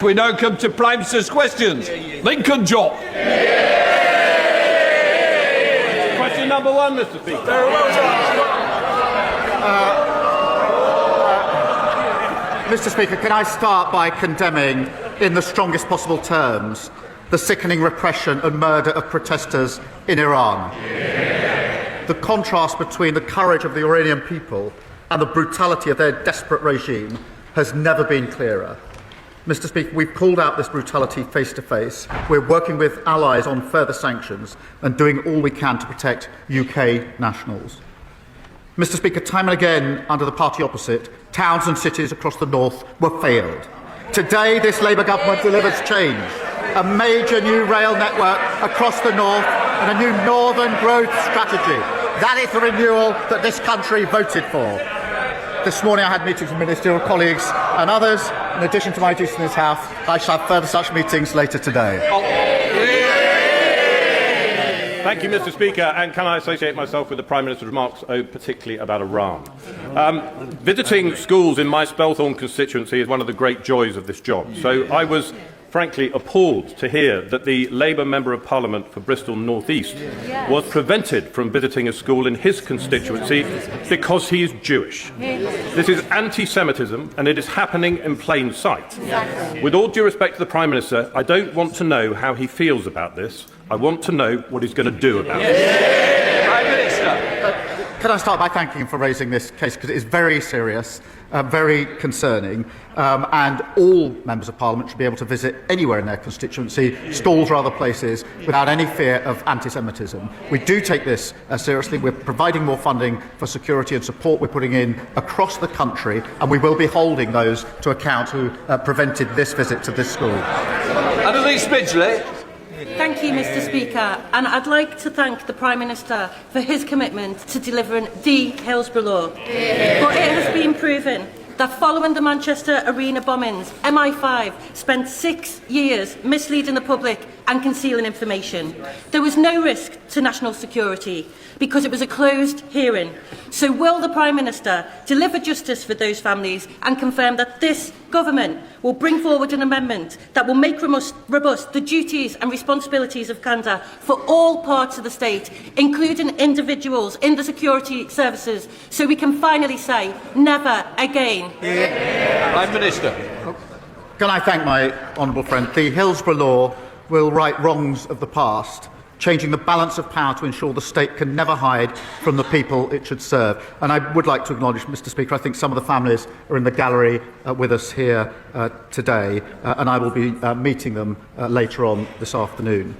We now come to Prime Minister's questions. Lincoln Job. Question number one, Mr. Speaker. Very well done. Mr. Speaker, can I start by condemning, in the strongest possible terms, the sickening repression and murder of protesters in Iran? The contrast between the courage of the Iranian people and the brutality of their desperate regime has never been clearer. Mr. Speaker, we've called out this brutality face to face. We're working with allies on further sanctions and doing all we can to protect UK nationals. Mr. Speaker, time and again, under the party opposite, towns and cities across the north were failed. Today, this Labour government delivers change. A major new rail network across the north and a new northern growth strategy. That is the renewal that this country voted for. This morning I had meetings with ministerial colleagues and others. In addition to my duties in this House, I shall have further such meetings later today. Thank you, Mr. Speaker. And can I associate myself with the Prime Minister's remarks, particularly about Iran? Visiting schools in my Spelthorne constituency is one of the great joys of this job. So I was frankly appalled to hear that the Labour Member of Parliament for Bristol North East was prevented from visiting a school in his constituency because he is Jewish. This is anti-Semitism and it is happening in plain sight. With all due respect to the Prime Minister, I don't want to know how he feels about this. I want to know what he's going to do about it. Prime Minister. Can I start by thanking him for raising this case, because it is very serious, very concerning, and all members of Parliament should be able to visit anywhere in their constituency, schools or other places, without any fear of anti-Semitism. We do take this seriously. We're providing more funding for security and support we're putting in across the country, and we will be holding those to account who prevented this visit to this school. Annalise Midgley. Thank you, Mr. Speaker, and I'd like to thank the Prime Minister for his commitment to delivering the Hillsborough Law. But it has been proven that following the Manchester Arena bombings, MI5 spent 6 years misleading the public and concealing information. There was no risk to national security because it was a closed hearing. So will the Prime Minister deliver justice for those families and confirm that this government will bring forward an amendment that will make robust the duties and responsibilities of candour for all parts of the state, including individuals in the security services, so we can finally say never again? Prime Minister. Can I thank my honourable friend? The Hillsborough Law will right wrongs of the past, changing the balance of power to ensure the state can never hide from the people it should serve. And I would like to acknowledge, Mr. Speaker, I think some of the families are in the gallery with us here today, and I will be meeting them later on this afternoon.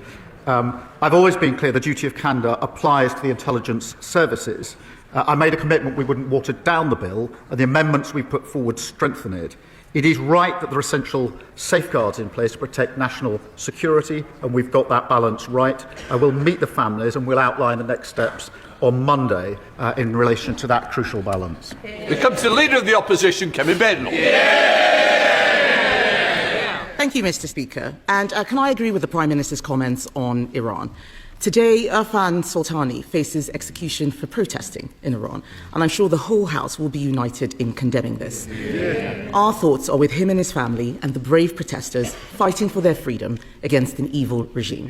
I've always been clear the duty of candour applies to the intelligence services. I made a commitment we wouldn't water down the bill, and the amendments we put forward strengthen it. It is right that there are essential safeguards in place to protect national security, and we've got that balance right. I will meet the families and will outline the next steps on Monday in relation to that crucial balance. We come to the Leader of the Opposition, Kevin Bednall. Thank you, Mr. Speaker. And can I agree with the Prime Minister's comments on Iran? Today, Irfan Soltani faces execution for protesting in Iran, and I'm sure the whole House will be united in condemning this. Our thoughts are with him and his family and the brave protesters fighting for their freedom against an evil regime.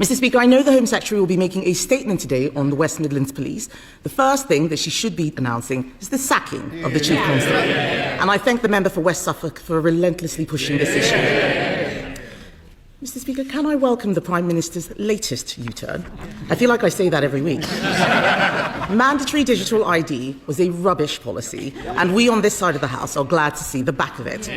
Mr. Speaker, I know the Home Secretary will be making a statement today on the West Midlands Police. The first thing that she should be announcing is the sacking of the Chief Constable. And I thank the member for West Suffolk for relentlessly pushing this issue. Mr. Speaker, can I welcome the Prime Minister's latest U-turn? I feel like I say that every week. Mandatory digital ID was a rubbish policy, and we on this side of the House are glad to see the back of it.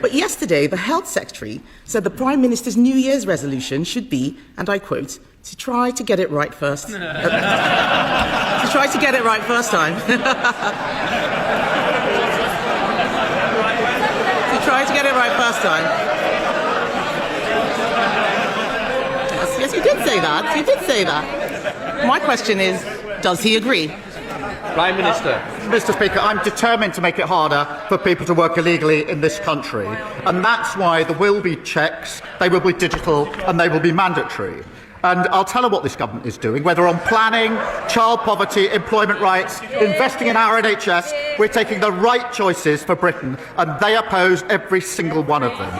But yesterday, the Health Secretary said the Prime Minister's New Year's resolution should be, and I quote, to try to get it right first. To try to get it right first time. To try to get it right first time. Yes, you did say that. You did say that. My question is, does he agree? Prime Minister. Mr. Speaker, I'm determined to make it harder for people to work illegally in this country, and that's why there will be checks, they will be digital, and they will be mandatory. And I'll tell her what this government is doing, whether on planning, child poverty, employment rights, investing in our NHS. We're taking the right choices for Britain, and they oppose every single one of them.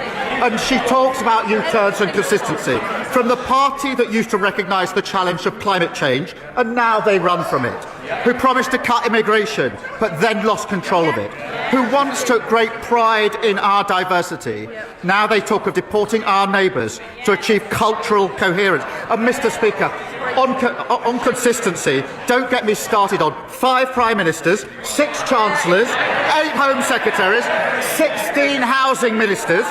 And she talks about U-turns and consistency. From the party that used to recognise the challenge of climate change, and now they run from it. Who promised to cut immigration, but then lost control of it. Who once took great pride in our diversity. Now they talk of deporting our neighbours to achieve cultural coherence. And Mr. Speaker, on consistency, don't get me started on 5 Prime Ministers, 6 Chancellors, 8 Home Secretaries, 16 Housing Ministers.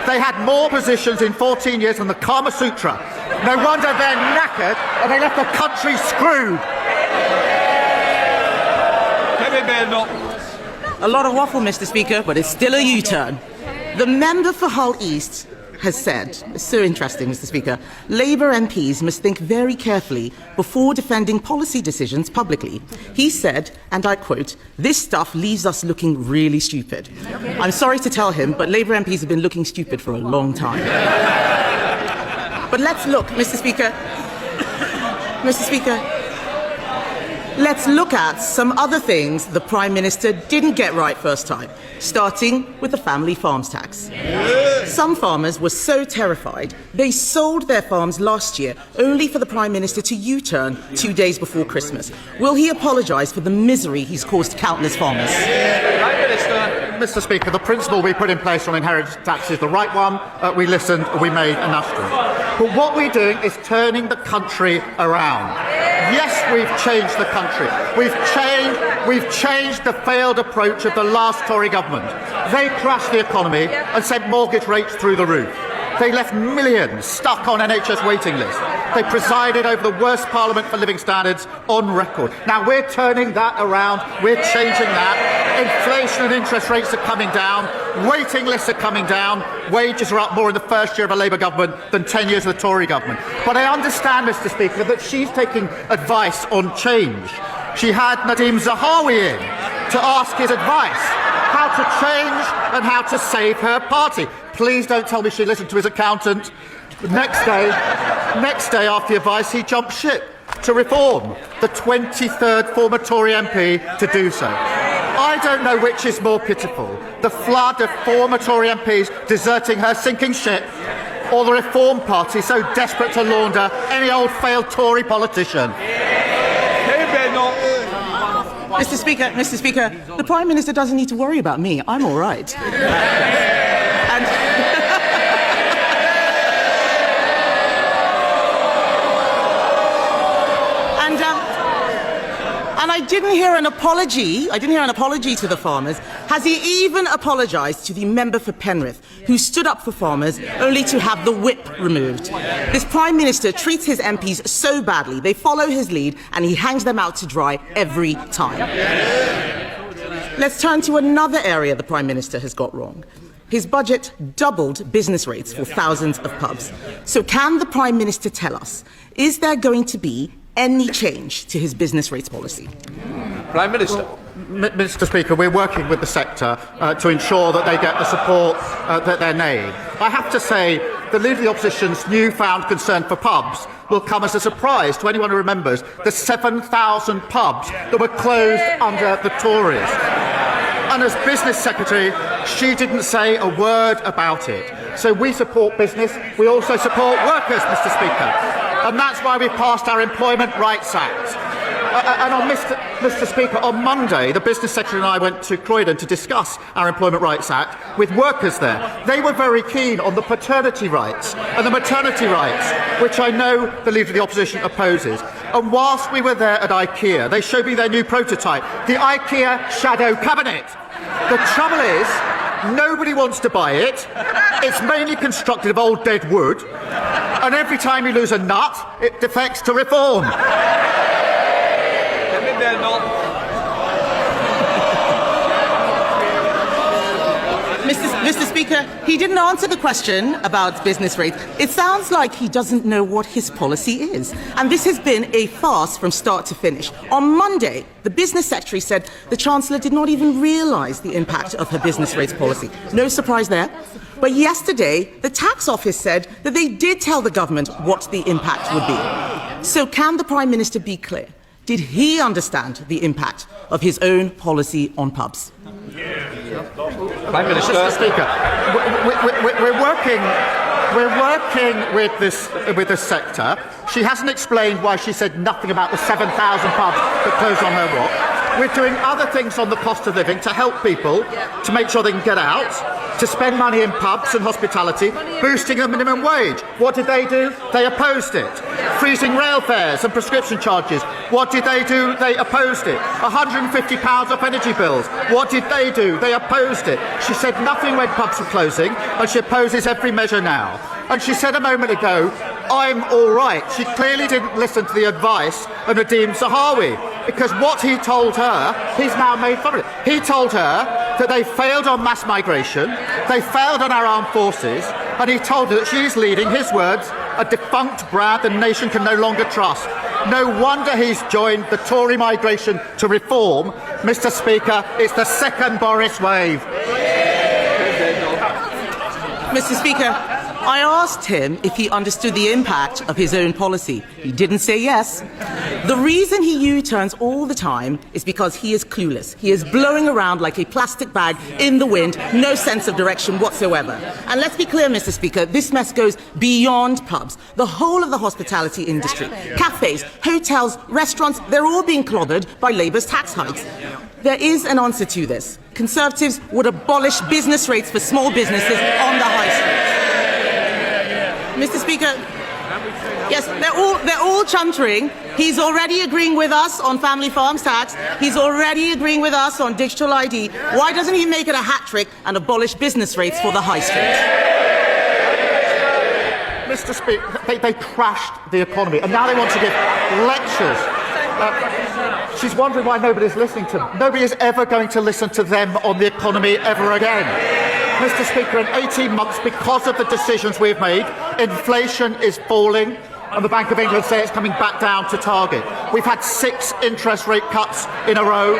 They had more positions in 14 years than the Kama Sutra. No wonder they're knackered and they left the country screwed. A lot of waffle, Mr. Speaker, but it's still a U-turn. The member for Hull East has said, it's so interesting, Mr. Speaker, Labour MPs must think very carefully before defending policy decisions publicly. He said, and I quote, "This stuff leaves us looking really stupid." I'm sorry to tell him, but Labour MPs have been looking stupid for a long time. But let's look, Mr. Speaker, let's look at some other things the Prime Minister didn't get right first time, starting with the family farms tax. Some farmers were so terrified they sold their farms last year only for the Prime Minister to U-turn 2 days before Christmas. Will he apologise for the misery he's caused countless farmers? Mr. Speaker, the principle we put in place on inheritance tax is the right one. We listened, we made a national. But what we're doing is turning the country around. Yes, we've changed the country. We've changed the failed approach of the last Tory government. They crashed the economy and sent mortgage rates through the roof. They left millions stuck on NHS waiting lists. They presided over the worst parliament for living standards on record. Now we're turning that around. We're changing that. Inflation and interest rates are coming down. Waiting lists are coming down. Wages are up more in the first year of a Labour government than 10 years of the Tory government. But I understand, Mr. Speaker, that she's taking advice on change. She had Nadeem Zahawi in to ask his advice how to change and how to save her party. Please don't tell me she listened to his accountant. Next day after the advice, he jumped ship to reform, the 23rd former Tory MP to do so. I don't know which is more pitiful, the flood of former Tory MPs deserting her sinking ship, or the Reform Party so desperate to launder any old failed Tory politician. Mr. Speaker, the Prime Minister doesn't need to worry about me. I'm all right. And I didn't hear an apology. To the farmers. Has he even apologised to the member for Penrith, who stood up for farmers only to have the whip removed? This Prime Minister treats his MPs so badly, they follow his lead, and he hangs them out to dry every time. Let's turn to another area the Prime Minister has got wrong. His budget doubled business rates for thousands of pubs. So can the Prime Minister tell us, is there going to be any change to his business rates policy? Prime Minister. Mr. Speaker, we're working with the sector to ensure that they get the support that they need. I have to say, the Leader of the Opposition's newfound concern for pubs will come as a surprise to anyone who remembers the 7,000 pubs that were closed under the Tories. And as Business Secretary, she didn't say a word about it. So we support business, we also support workers, Mr. Speaker. And that's why we passed our Employment Rights Act. And on Mr. Speaker, on Monday, the Business Secretary and I went to Croydon to discuss our Employment Rights Act with workers there. They were very keen on the paternity rights and the maternity rights, which I know the Leader of the Opposition opposes. And whilst we were there at IKEA, they showed me their new prototype, the IKEA Shadow Cabinet. The trouble is, nobody wants to buy it. It's mainly constructed of old dead wood. And every time you lose a nut, it defects to reform. Mr. Mr. Speaker, he didn't answer the question about business rates. It sounds like he doesn't know what his policy is. And this has been a farce from start to finish. On Monday, the Business Secretary said the Chancellor did not even realise the impact of her business rates policy. No surprise there. But yesterday, the Tax Office said that they did tell the government what the impact would be. So can the Prime Minister be clear? Did he understand the impact of his own policy on pubs? Prime Minister. Mr. Speaker, we're working with this sector. She hasn't explained why she said nothing about the 7,000 pubs that closed on her watch. We're doing other things on the cost of living to help people to make sure they can get out, to spend money in pubs and hospitality, boosting the minimum wage. What did they do? They opposed it. Freezing rail fares and prescription charges. What did they do? They opposed it. £150 off energy bills. What did they do? They opposed it. She said nothing when pubs were closing, and she opposes every measure now. And she said a moment ago, I'm all right. She clearly didn't listen to the advice of Nadeem Zahawi, because what he told her, he's now made fun of it. He told her that they failed on mass migration, they failed on our armed forces, and he told her that she's leading, his words, a defunct brand the nation can no longer trust. No wonder he's joined the Tory migration to reform. Mr. Speaker, it's the second Boris wave. Mr. Speaker, I asked him if he understood the impact of his own policy. He didn't say yes. The reason he U-turns all the time is because he is clueless. He is blowing around like a plastic bag in the wind, no sense of direction whatsoever. And let's be clear, Mr. Speaker, this mess goes beyond pubs. The whole of the hospitality industry, cafes, hotels, restaurants, they're all being clobbered by Labour's tax hikes. There is an answer to this. Conservatives would abolish business rates for small businesses on the high street. Mr. Speaker, yes, they're all chuntering. He's already agreeing with us on family farms tax. He's already agreeing with us on digital ID. Why doesn't he make it a hat trick and abolish business rates for the high street? Mr. Speaker, they crashed the economy, and now they want to give lectures. She's wondering why nobody's listening to them. Nobody is ever going to listen to them on the economy ever again. Mr. Speaker, in 18 months, because of the decisions we've made, inflation is falling, and the Bank of England say it's coming back down to target. We've had 6 interest rate cuts in a row.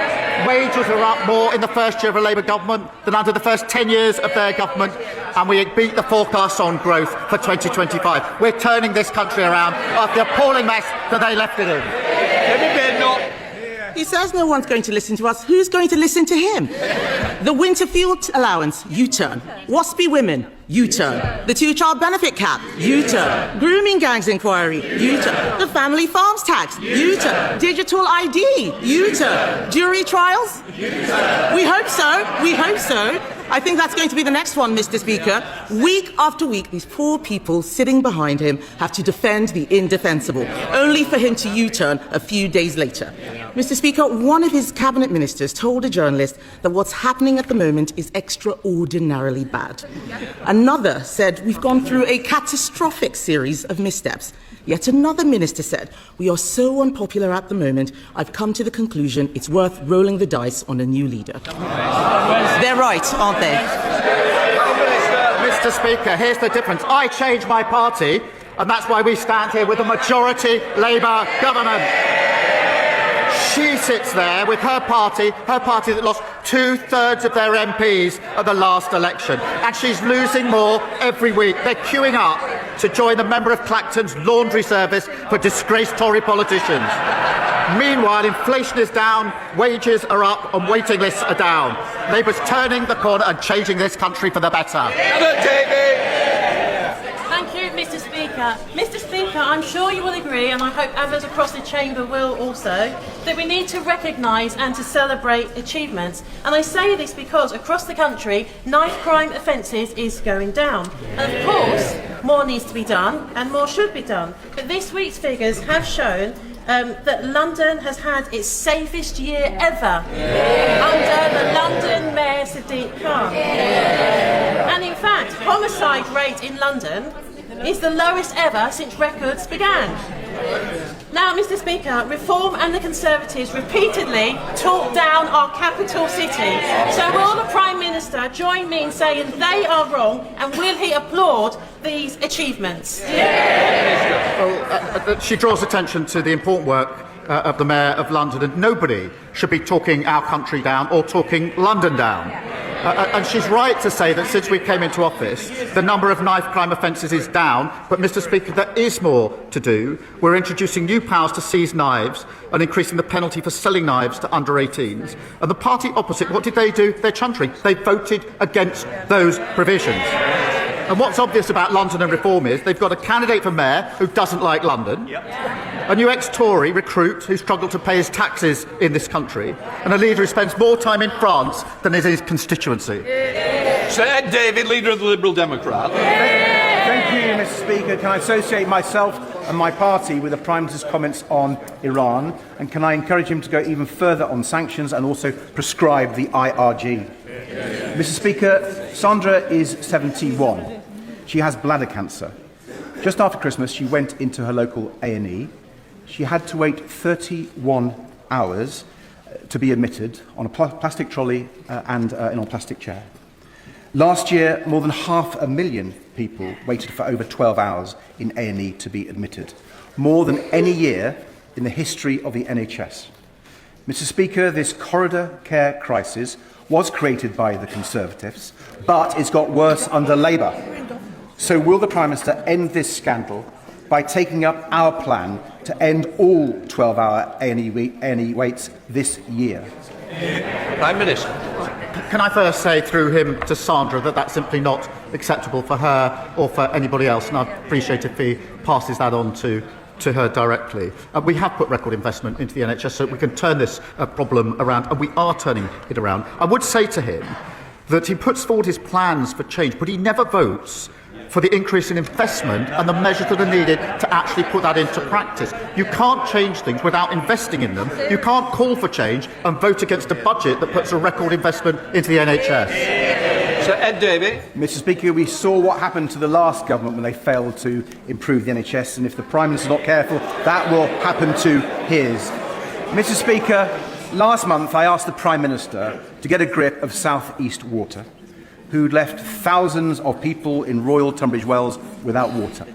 Wages are up more in the first year of a Labour government than under the first 10 years of their government, and we beat the forecasts on growth for 2025. We're turning this country around after the appalling mess that they left it in. He says no one's going to listen to us. Who's going to listen to him? The winter fuel allowance, U-turn. Waspy women, U-turn. The 2-child benefit cap, U-turn. Grooming gangs inquiry, U-turn. The family farms tax, U-turn. Digital ID, U-turn. Jury trials? U-turn. We hope so. We hope so. I think that's going to be the next one, Mr. Speaker. Week after week, these poor people sitting behind him have to defend the indefensible, only for him to U-turn a few days later. Mr. Speaker, one of his cabinet ministers told a journalist that what's happening at the moment is extraordinarily bad. Another said we've gone through a catastrophic series of missteps. Yet another minister said, we are so unpopular at the moment, I've come to the conclusion it's worth rolling the dice on a new leader. They're right, aren't they? Mr. Speaker, here's the difference. I changed my party, and that's why we stand here with a majority Labour government. She sits there with her party that lost 2/3 of their MPs at the last election, and she's losing more every week. They're queuing up to join the member of Clacton's laundry service for disgraced Tory politicians. Meanwhile, inflation is down, wages are up, and waiting lists are down. Labour's turning the corner and changing this country for the better. Thank you, Mr. Speaker. Mr. Speaker, I'm sure you will agree, and I hope others across the chamber will also, that we need to recognise and to celebrate achievements. And I say this because across the country, knife crime offences is going down. And of course, more needs to be done and more should be done. But this week's figures have shown that London has had its safest year ever under the London Mayor Sadiq Khan. And in fact, homicide rate in London is the lowest ever since records began. Now, Mr. Speaker, Reform and the Conservatives repeatedly talk down our capital city. So will the Prime Minister join me in saying they are wrong, and will he applaud these achievements? Well, she draws attention to the important work of the Mayor of London, and nobody should be talking our country down or talking London down. And she's right to say that since we came into office, the number of knife crime offences is down. But, Mr. Speaker, there is more to do. We're introducing new powers to seize knives and increasing the penalty for selling knives to under 18s. And the party opposite, what did they do? Their country. They voted against those provisions. And what's obvious about London and Reform is they've got a candidate for mayor who doesn't like London, a new ex-Tory recruit who struggled to pay his taxes in this country, and a leader who spends more time in France than in his constituency. Sir Ed Davey, leader of the Liberal Democrat. Thank you, Mr. Speaker. Can I associate myself and my party with the Prime Minister's comments on Iran? And can I encourage him to go even further on sanctions and also prescribe the IRG? Mr. Speaker, Sandra is 71. She has bladder cancer. Just after Christmas, she went into her local A&E. She had to wait 31 hours to be admitted on a plastic trolley and in a plastic chair. Last year, more than 500,000 people waited for over 12 hours in A&E to be admitted, more than any year in the history of the NHS. Mr. Speaker, this corridor care crisis was created by the Conservatives, but it's got worse under Labour. So will the Prime Minister end this scandal by taking up our plan to end all 12-hour A&E waits this year? Prime Minister. Can I first say through him to Sandra that that's simply not acceptable for her or for anybody else, and I'd appreciate if he passes that on to her directly. We have put record investment into the NHS so we can turn this problem around, and we are turning it around. I would say to him that he puts forward his plans for change, but he never votes for the increase in investment and the measures that are needed to actually put that into practice. You can't change things without investing in them. You can't call for change and vote against a budget that puts a record investment into the NHS. Sir Ed Davey. Mr. Speaker, we saw what happened to the last government when they failed to improve the NHS, and if the Prime Minister is not careful, that will happen to his. Mr. Speaker, last month I asked the Prime Minister to get a grip of South East Water, who'd left thousands of people in Royal Tunbridge Wells without water.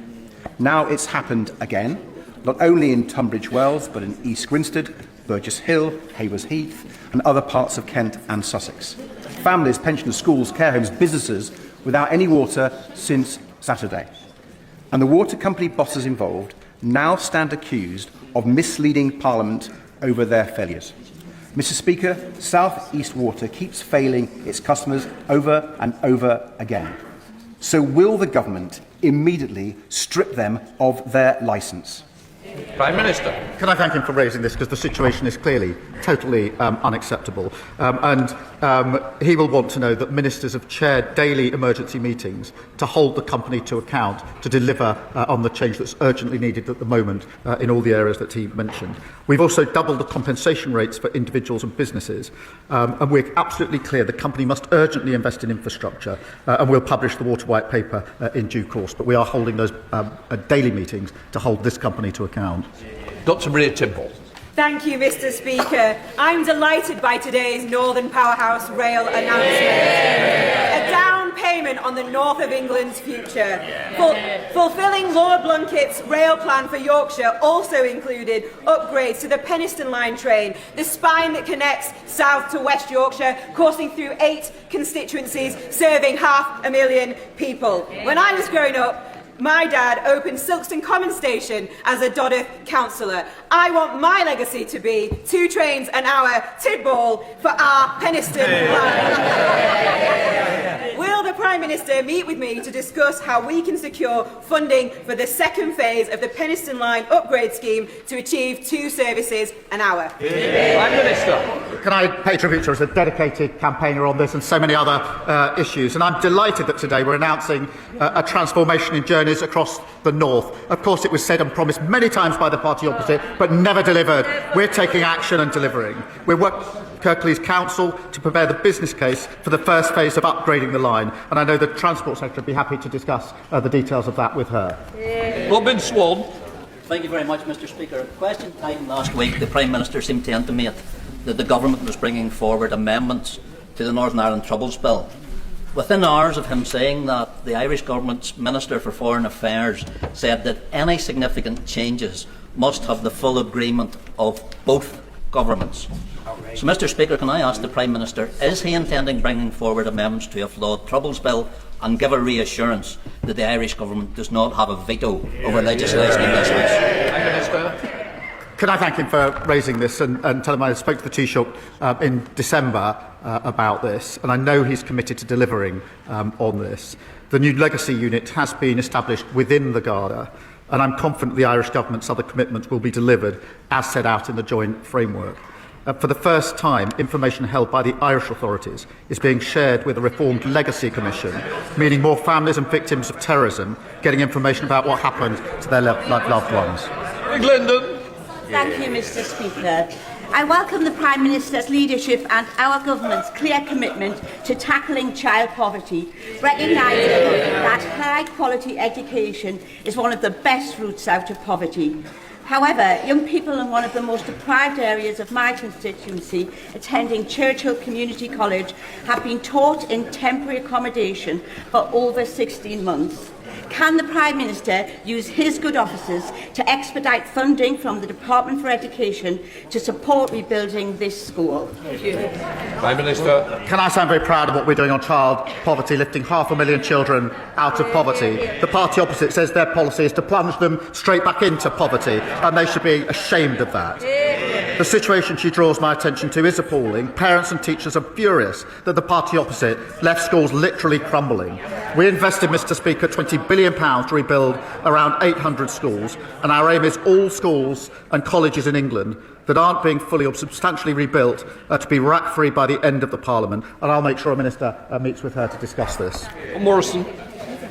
Now it's happened again, not only in Tunbridge Wells, but in East Grinstead, Burgess Hill, Haywers Heath, and other parts of Kent and Sussex. Families, pensioners, schools, care homes, businesses without any water since Saturday. And the water company bosses involved now stand accused of misleading Parliament over their failures. Mr. Speaker, South East Water keeps failing its customers over and over again. So will the government immediately strip them of their licence? Prime Minister. Can I thank him for raising this, because the situation is clearly totally unacceptable. And he will want to know that ministers have chaired daily emergency meetings to hold the company to account, to deliver on the change that's urgently needed at the moment in all the areas that he mentioned. We've also doubled the compensation rates for individuals and businesses. And we're absolutely clear the company must urgently invest in infrastructure, and we'll publish the Water White Paper in due course. But we are holding those daily meetings to hold this company to account. Dr. Maria Timble. Thank you, Mr. Speaker. I'm delighted by today's Northern Powerhouse Rail announcement. A down payment on the North of England's future. Fulfilling Lord Blunkett's rail plan for Yorkshire also included upgrades to the Penistone Line train, the spine that connects South to West Yorkshire, coursing through 8 constituencies, serving 500,000 people. When I was growing up, my dad opened Silkstone Common Station as a Dodder councillor. I want my legacy to be 2 trains an hour to Ball for our Penistone line. Will the Prime Minister meet with me to discuss how we can secure funding for the second phase of the Penistone Line upgrade scheme to achieve 2 services an hour? Prime Minister. Can I pay tribute to her as a dedicated campaigner on this and so many other issues? And I'm delighted that today we're announcing a transformation in journeys across the north. Of course, it was said and promised many times by the party opposite, but never delivered. We're taking action and delivering. We're working with Kirklees Council to prepare the business case for the first phase of upgrading the line, and I know the Transport Secretary would be happy to discuss the details of that with her. Robin Swan. Thank you very much, Mr. Speaker. Question time last week, the Prime Minister seemed to intimate that the Government was bringing forward amendments to the Northern Ireland Troubles Bill. Within hours of him saying that, the Irish Government's Minister for Foreign Affairs said that any significant changes must have the full agreement of both governments. So, Mr. Speaker, can I ask the Prime Minister, is he intending bringing forward amendments to a flawed Troubles Bill and give a reassurance that the Irish Government does not have a veto over legislation in this House? Can I thank him for raising this and tell him I spoke to the Taoiseach in December about this, and I know he's committed to delivering on this. The new legacy unit has been established within the Garda, and I'm confident the Irish Government's other commitments will be delivered as set out in the joint framework. For the first time, information held by the Irish authorities is being shared with a reformed Legacy Commission, meaning more families and victims of terrorism getting information about what happened to their loved ones. Glendon. Thank you, Mr. Speaker. I welcome the Prime Minister's leadership and our government's clear commitment to tackling child poverty, recognising that high-quality education is one of the best routes out of poverty. However, young people in one of the most deprived areas of my constituency, attending Churchill Community College, have been taught in temporary accommodation for over 16 months. Can the Prime Minister use his good offices to expedite funding from the Department for Education to support rebuilding this school? Thank you. Prime Minister. Can I say I'm very proud of what we're doing on child poverty, lifting 500,000 children out of poverty. The party opposite says their policy is to plunge them straight back into poverty, and they should be ashamed of that. The situation she draws my attention to is appalling. Parents and teachers are furious that the party opposite left schools literally crumbling. We invested, Mr. Speaker, £20 billion to rebuild around 800 schools, and our aim is all schools and colleges in England that aren't being fully or substantially rebuilt to be rack-free by the end of the Parliament, and I'll make sure a Minister meets with her to discuss this. Morrison.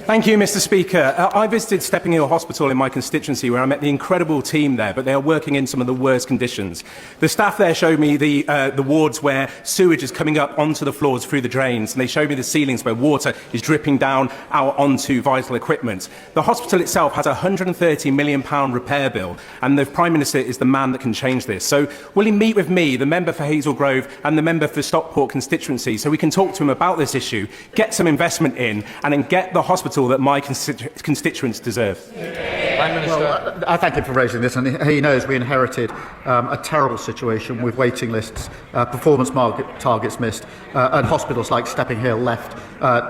Thank you, Mr. Speaker. I visited Stepping Hill Hospital in my constituency, where I met the incredible team there, but they are working in some of the worst conditions. The staff there showed me the wards where sewage is coming up onto the floors through the drains, and they showed me the ceilings where water is dripping down out onto vital equipment. The hospital itself has a £130 million repair bill, and the Prime Minister is the man that can change this. So will he meet with me, the member for Hazel Grove and the member for Stockport constituency, so we can talk to him about this issue, get some investment in, and then get the hospital that my constituents deserve? Prime Minister. Well, I thank him for raising this, and he knows we inherited a terrible situation with waiting lists, performance targets missed, and hospitals like Stepping Hill left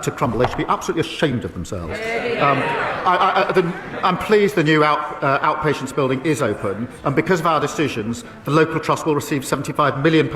to crumble. They should be absolutely ashamed of themselves. I'm pleased the new outpatients building is open, and because of our decisions, the local trust will receive £75 million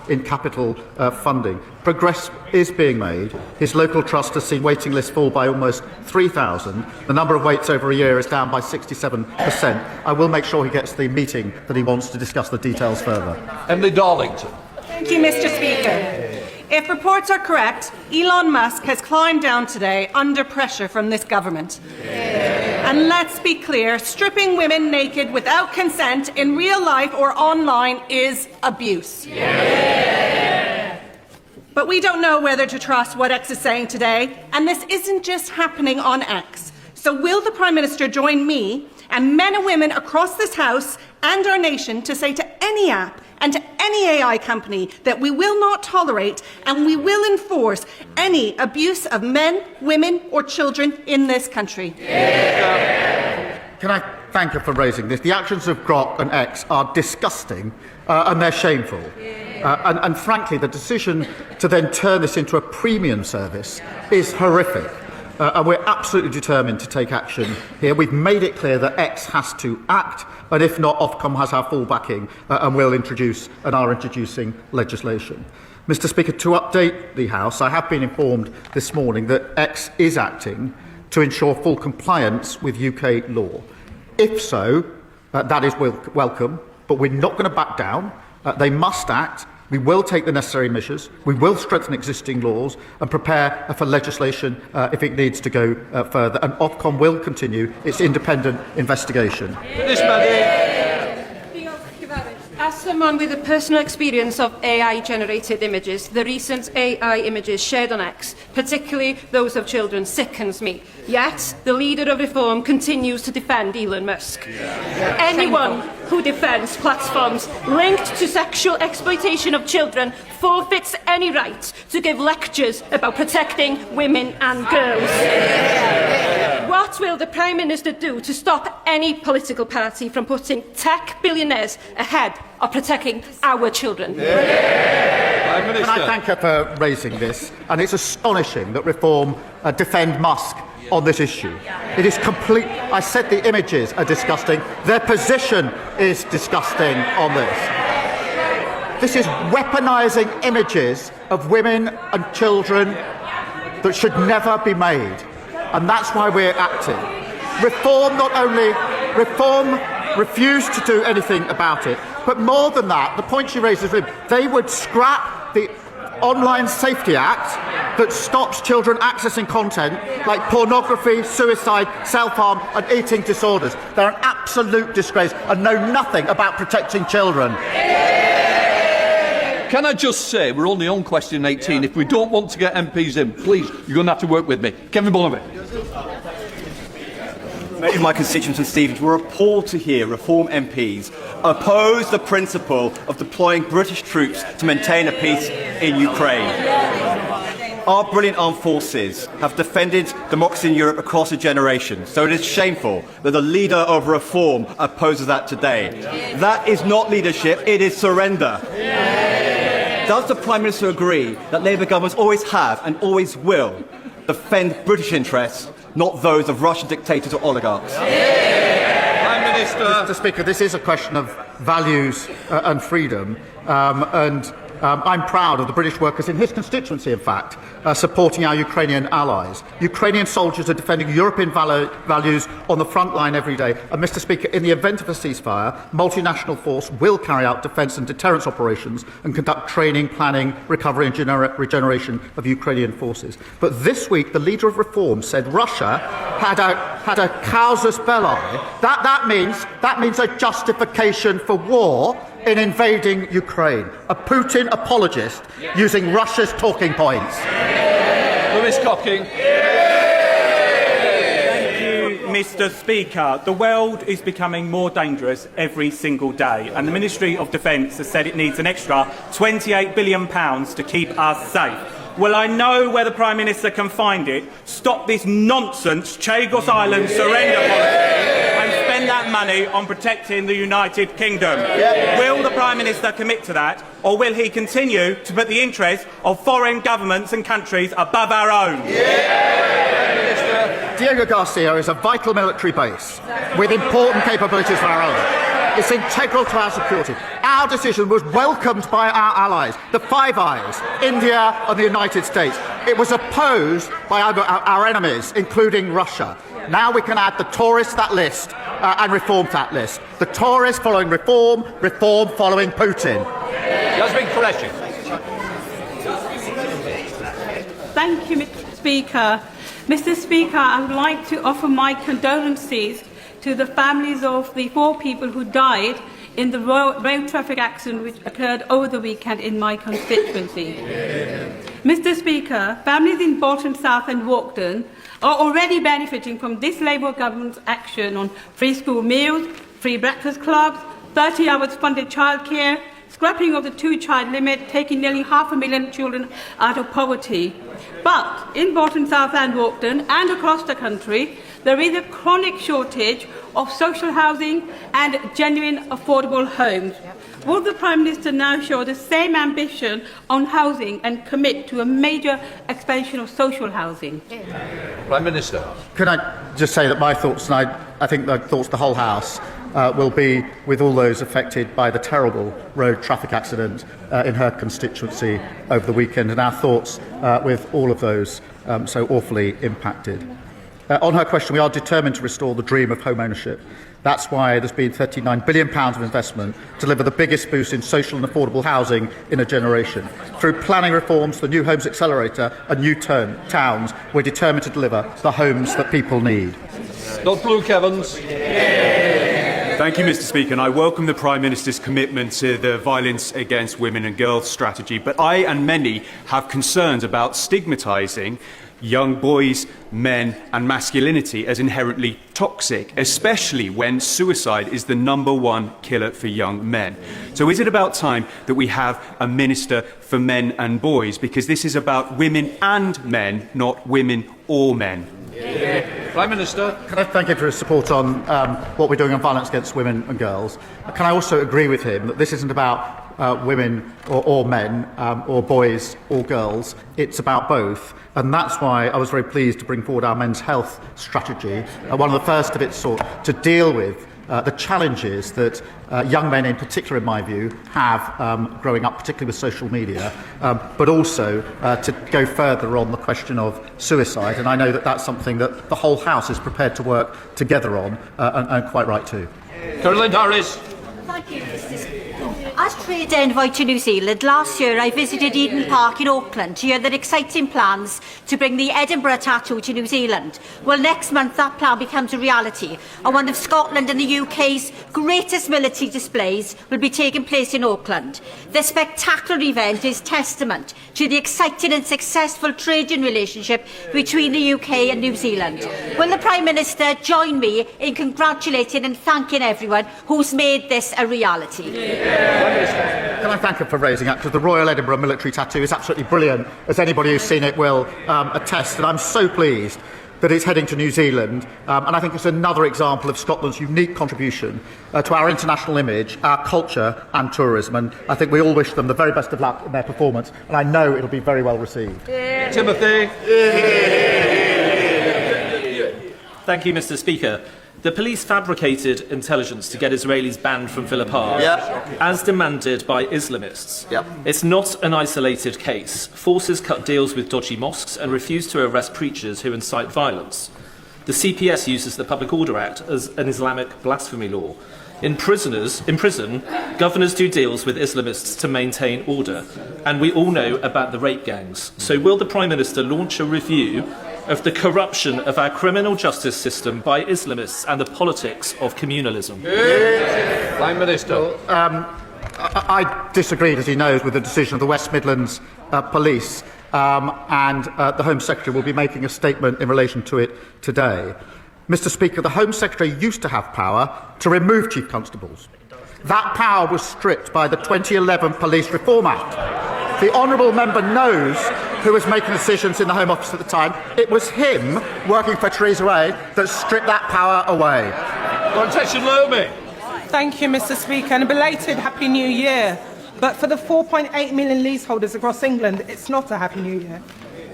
in capital funding. Progress is being made. His local trust has seen waiting lists fall by almost 3,000. The number of waits over a year is down by 67%. I will make sure he gets the meeting that he wants to discuss the details further. Emily Darlington. Thank you, Mr. Speaker. If reports are correct, Elon Musk has climbed down today under pressure from this government. And let's be clear, stripping women naked without consent in real life or online is abuse. But we don't know whether to trust what X is saying today, and this isn't just happening on X. So will the Prime Minister join me and men and women across this House and our nation to say to any app and to any AI company that we will not tolerate and we will enforce any abuse of men, women or children in this country? Can I thank her for raising this? The actions of Grok and X are disgusting and they're shameful. And frankly, the decision to then turn this into a premium service is horrific. And we're absolutely determined to take action here. We've made it clear that X has to act, and if not, Ofcom has our full backing and will introduce and are introducing legislation. Mr. Speaker, to update the House, I have been informed this morning that X is acting to ensure full compliance with UK law. If so, that is welcome, but we're not going to back down. They must act. We will take the necessary measures. We will strengthen existing laws and prepare for legislation if it needs to go further. And Ofcom will continue its independent investigation. This man. As the someone with a personal experience of AI-generated images, the recent AI images shared on X, particularly those of children, sickens me. Yet, the leader of Reform continues to defend Elon Musk. Anyone who defends platforms linked to sexual exploitation of children forfeits any right to give lectures about protecting women and girls. What will the Prime Minister do to stop any political party from putting tech billionaires ahead of protecting our children? Can I thank her for raising this? And it's astonishing that Reform defend Musk on this issue. It is complete. I said the images are disgusting. Their position is disgusting on this. This is weaponising images of women and children that should never be made. And that's why we're acting. Reform refused to do anything about it. But more than that, the point she raises, they would scrap the Online Safety Act that stops children accessing content like pornography, suicide, self-harm and eating disorders. They're an absolute disgrace and know nothing about protecting children. Can I just say, we're only on question 18. If we don't want to get MPs in, please, you're going to have to work with me. Kevin Bonnevitt. In my constituents and Stevenage, we're appalled to hear Reform MPs oppose the principle of deploying British troops to maintain a peace in Ukraine. Our brilliant armed forces have defended democracy in Europe across a generation, so it is shameful that the leader of Reform opposes that today. That is not leadership, it is surrender. Does the Prime Minister agree that Labour governments always have and always will defend British interests, not those of Russian dictators or oligarchs? Prime Minister. Mr. Speaker, this is a question of values and freedom, and I'm proud of the British workers in his constituency, in fact, supporting our Ukrainian allies. Ukrainian soldiers are defending European values on the front line every day. And, Mr. Speaker, in the event of a ceasefire, multinational force will carry out defence and deterrence operations and conduct training, planning, recovery and regeneration of Ukrainian forces. But this week, the leader of Reform said Russia had a casus belli. That means a justification for war in invading Ukraine. A Putin apologist using Russia's talking points. Lewis Cocking. Thank you, Mr. Speaker. The world is becoming more dangerous every single day, and the Ministry of Defence has said it needs an extra £28 billion to keep us safe. Well, I know where the Prime Minister can find it. Stop this nonsense Chagos Island surrender policy and spend that money on protecting the United Kingdom. Will the Prime Minister commit to that, or will he continue to put the interests of foreign governments and countries above our own? Diego Garcia is a vital military base with important capabilities of our own. It's integral to our security. Our decision was welcomed by our allies, the Five Eyes, India and the United States. It was opposed by our enemies, including Russia. Now we can add the Tories to that list and Reform to that list. The Tories following Reform, Reform following Putin. Yasmin Qureshi. Thank you, Mr. Speaker. Mr. Speaker, I would like to offer my condolences to the families of the 4 people who died in the road traffic accident which occurred over the weekend in my constituency. Mr. Speaker, families in Bolton South and Walkden are already benefiting from this Labour government's action on free school meals, free breakfast clubs, 30 hours funded childcare, scrapping of the 2-child limit, taking nearly 500,000 children out of poverty. But in Bolton South and Walkden and across the country, there is a chronic shortage of social housing and genuine affordable homes. Will the Prime Minister now show the same ambition on housing and commit to a major expansion of social housing? Prime Minister. Can I just say that my thoughts, and I think the thoughts of the whole House, will be with all those affected by the terrible road traffic accident in her constituency over the weekend, and our thoughts with all of those so awfully impacted. On her question, we are determined to restore the dream of home ownership. That's why there's been £39 billion of investment to deliver the biggest boost in social and affordable housing in a generation. Through planning reforms, the New Homes Accelerator and New Towns, we're determined to deliver the homes that people need. Dr. Luke Evans. Thank you, Mr. Speaker, and I welcome the Prime Minister's commitment to the violence against women and girls strategy, but I and many have concerns about stigmatising young boys, men and masculinity as inherently toxic, especially when suicide is the #1 killer for young men. So is it about time that we have a minister for men and boys? Because this is about women and men, not women or men. Prime Minister. Can I thank him for his support on what we're doing on violence against women and girls? Can I also agree with him that this isn't about women or men or boys or girls? It's about both. And that's why I was very pleased to bring forward our men's health strategy, one of the first of its sort, to deal with the challenges that young men in particular, in my view, have growing up, particularly with social media, but also to go further on the question of suicide. And I know that that's something that the whole House is prepared to work together on, and quite right too. Caroline Harris. Thank you, Mr. Speaker. As trade envoy to New Zealand, last year I visited Eden Park in Auckland to hear their exciting plans to bring the Edinburgh tattoo to New Zealand. Well, next month that plan becomes a reality, and one of Scotland and the UK's greatest military displays will be taking place in Auckland. This spectacular event is testament to the exciting and successful trading relationship between the UK and New Zealand. Will the Prime Minister join me in congratulating and thanking everyone who's made this a reality? Can I thank him for raising that? Because the Royal Edinburgh military tattoo is absolutely brilliant, as anybody who's seen it will attest. And I'm so pleased that it's heading to New Zealand. And I think it's another example of Scotland's unique contribution to our international image, our culture and tourism. And I think we all wish them the very best of luck in their performance. And I know it'll be very well received. Yeah. Timothy. Thank you, Mr. Speaker. The police fabricated intelligence to get Israelis banned from Villa Park, as demanded by Islamists. It's not an isolated case. Forces cut deals with dodgy mosques and refuse to arrest preachers who incite violence. The CPS uses the Public Order Act as an Islamic blasphemy law. In prison, governors do deals with Islamists to maintain order. And we all know about the rape gangs. So will the Prime Minister launch a review of the corruption of our criminal justice system by Islamists and the politics of communalism? Prime Minister. I disagreed, as he knows, with the decision of the West Midlands Police, and the Home Secretary will be making a statement in relation to it today. Mr. Speaker, the Home Secretary used to have power to remove Chief Constables. That power was stripped by the 2011 Police Reform Act. The honourable member knows who was making decisions in the Home Office at the time. It was him, working for Theresa May, that stripped that power away. Thank you, Mr. Speaker, and a belated Happy New Year. But for the 4.8 million leaseholders across England, it's not a Happy New Year.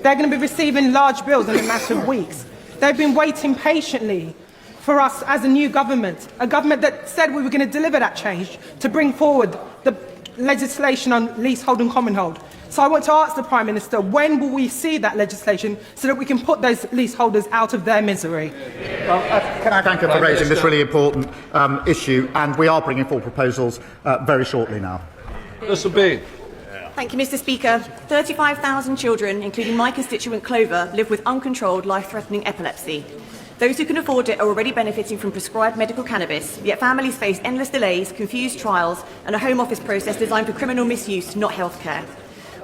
They're going to be receiving large bills in a matter of weeks. They've been waiting patiently for us as a new government, a government that said we were going to deliver that change, to bring forward the legislation on leasehold and commonhold. So I want to ask the Prime Minister, when will we see that legislation so that we can put those leaseholders out of their misery? Well, can I thank her for raising this really important issue, and we are bringing forward proposals very shortly now. This will be. Thank you, Mr. Speaker. 35,000 children, including my constituent Clover, live with uncontrolled, life-threatening epilepsy. Those who can afford it are already benefiting from prescribed medical cannabis, yet families face endless delays, confused trials, and a Home Office process designed for criminal misuse, not healthcare.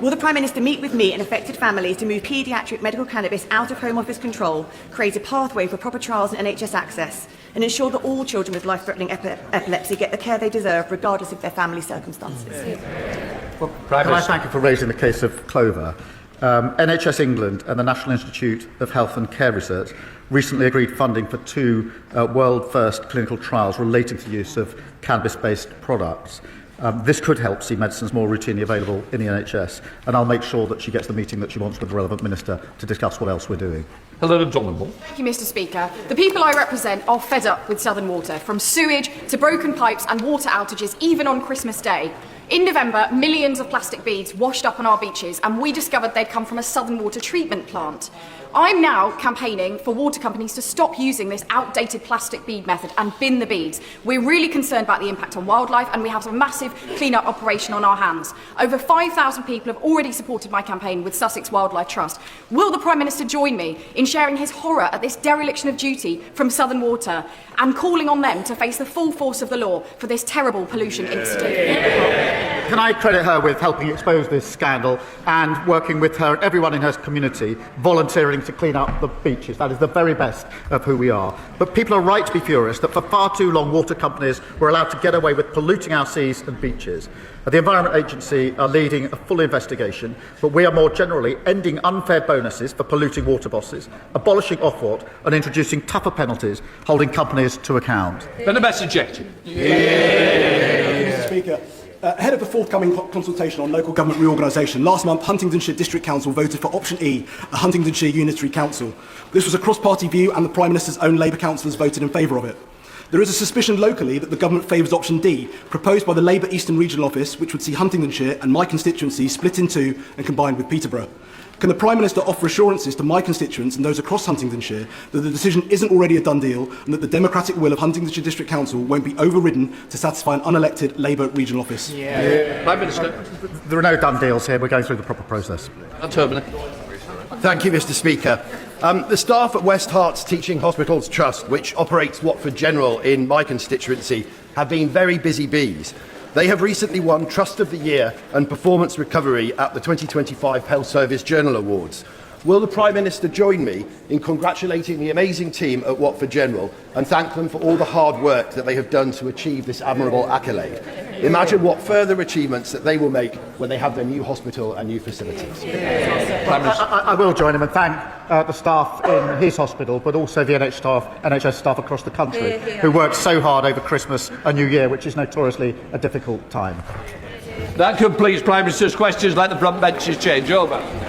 Will the Prime Minister meet with me and affected families to move paediatric medical cannabis out of Home Office control, create a pathway for proper trials and NHS access, and ensure that all children with life-threatening epilepsy get the care they deserve, regardless of their family circumstances? Well, can I thank you for raising the case of Clover? NHS England and the National Institute of Health and Care Research recently agreed funding for 2 world-first clinical trials relating to the use of cannabis-based products. This could help see medicines more routinely available in the NHS, and I'll make sure that she gets the meeting that she wants with the relevant minister to discuss what else we're doing. Helena Donovan. Thank you, Mr. Speaker. The people I represent are fed up with Southern Water, from sewage to broken pipes and water outages, even on Christmas Day. In November, millions of plastic beads washed up on our beaches, and we discovered they'd come from a Southern water treatment plant. I'm now campaigning for water companies to stop using this outdated plastic bead method and bin the beads. We're really concerned about the impact on wildlife, and we have a massive clean-up operation on our hands. Over 5,000 people have already supported my campaign with Sussex Wildlife Trust. Will the Prime Minister join me in sharing his horror at this dereliction of duty from Southern Water and calling on them to face the full force of the law for this terrible pollution incident? Can I credit her with helping expose this scandal and working with her and everyone in her community, volunteering to clean up the beaches? That is the very best of who we are. But people are right to be furious that for far too long water companies were allowed to get away with polluting our seas and beaches. The Environment Agency are leading a full investigation, but we are more generally ending unfair bonuses for polluting water bosses, abolishing Ofwat and introducing tougher penalties, holding companies to account. Then the best objection. Mr. Speaker, ahead of the forthcoming consultation on local government reorganisation, last month Huntingdonshire District Council voted for option E, a Huntingdonshire Unitary Council. This was a cross-party view and the Prime Minister's own Labour councillors voted in favour of it. There is a suspicion locally that the government favours option D, proposed by the Labour Eastern Regional Office, which would see Huntingdonshire and my constituency split in two and combined with Peterborough. Can the Prime Minister offer assurances to my constituents and those across Huntingdonshire that the decision isn't already a done deal and that the democratic will of Huntingdonshire District Council won't be overridden to satisfy an unelected Labour regional office? Prime Minister. There are no done deals here. We're going through the proper process. Thank you, Mr. Speaker. The staff at West Herts Teaching Hospitals Trust, which operates Watford General in my constituency, have been very busy bees. They have recently won Trust of the Year and Performance Recovery at the 2025 Health Service Journal Awards. Will the Prime Minister join me in congratulating the amazing team at Watford General and thank them for all the hard work that they have done to achieve this admirable accolade? Imagine what further achievements that they will make when they have their new hospital and new facilities. I will join him and thank the staff in his hospital, but also the NHS staff across the country who worked so hard over Christmas and New Year, which is notoriously a difficult time. That completes Prime Minister's questions. Let the front benches change over.